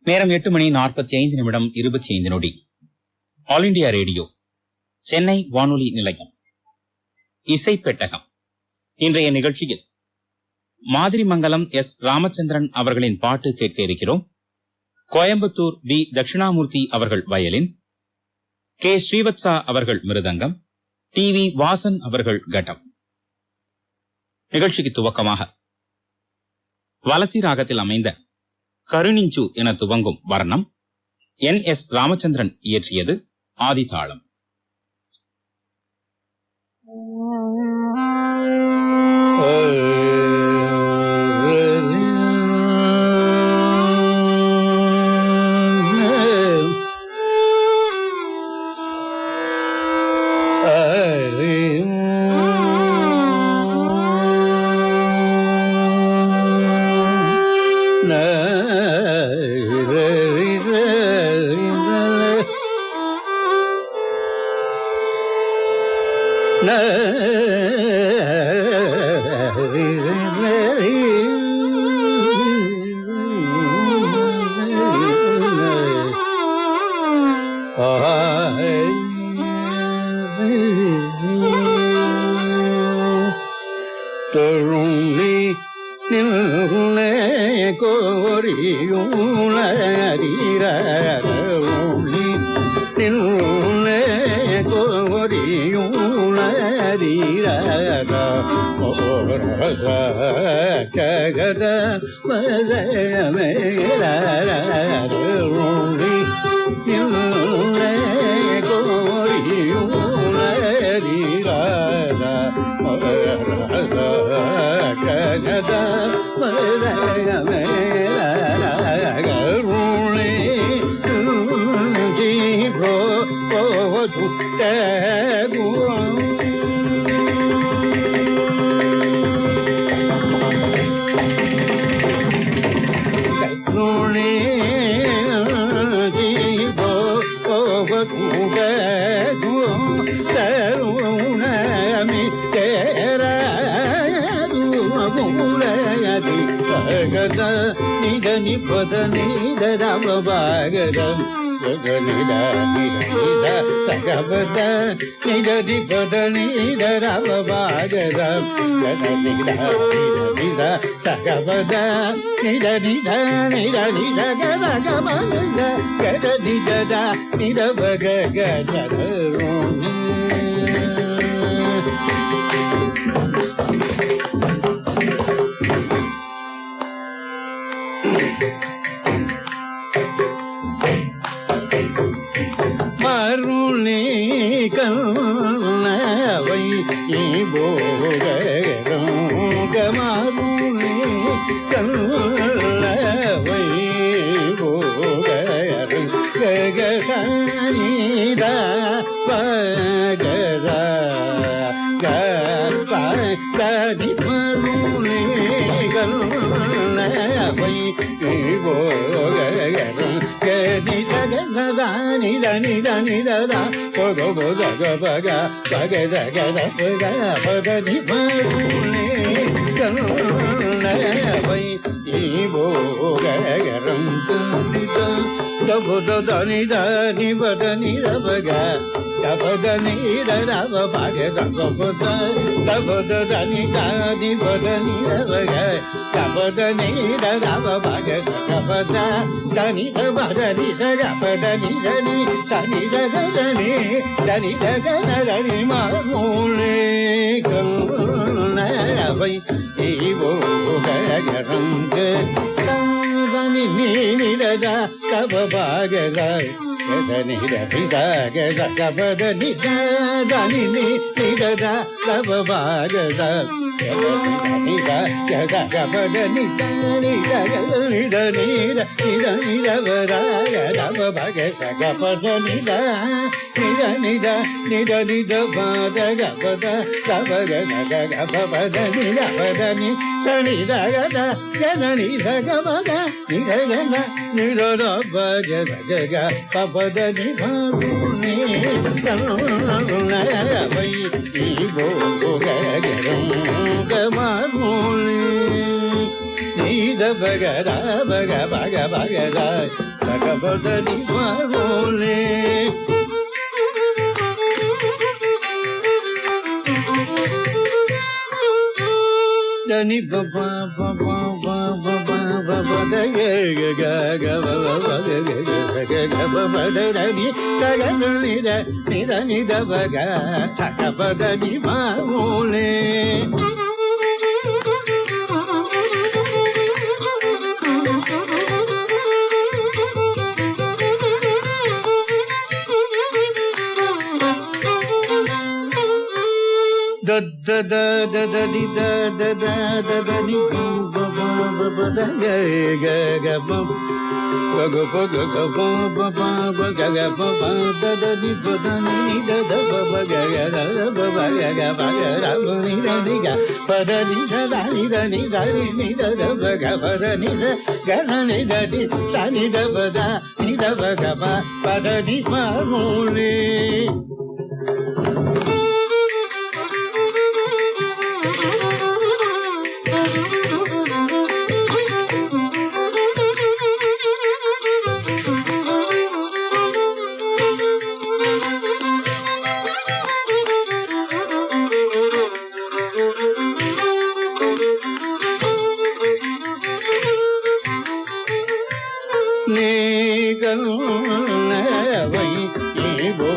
நேரம் 8:45 all India radio Chennai வானொலி நிலையம் இசை பெட்டகம். இன்றைய நிகழ்ச்சியில் மாதிரிமங்கலம் எஸ். ராமச்சந்திரன் அவர்களின் பாட்டு கேட்க இருக்கிறோம். கோயம்புத்தூர் வி. தட்சிணாமூர்த்தி அவர்கள் வயலின், கே. ஸ்ரீவத்சா அவர்கள் மிருதங்கம், டி. வி. வாசன் அவர்கள் கட்டம். நிகழ்ச்சிக்கு துவக்கமாக வலசி ராகத்தில் அமைந்த கருணிஞ்சு என துவங்கும் வர்ணம் என். எஸ். ராமச்சந்திரன் இயற்றியது. ஆதிதாளம். பதனி மாவோலே దని బబా బబా బబా బబా దయ గ గ బబా గ గ గ బబా దని గగని ద నిదని ద బగ సక బదని మామూలే da da da da da di da da da da da di ba ba ba ba da ga ga ga ba ga ga ba ga ga ba ba ba ba ga ga ba ba da da di ba da ni da da ba ba ga ga da ba ba ga ga ba ga da ni da ni ga pa da ni da ni da ni da ni da da ba ga pa da ni da ga na ni da di da ni da ba da ni da ba ga pa pa da ni ma mo le நீ கண்ணவை ஏவோ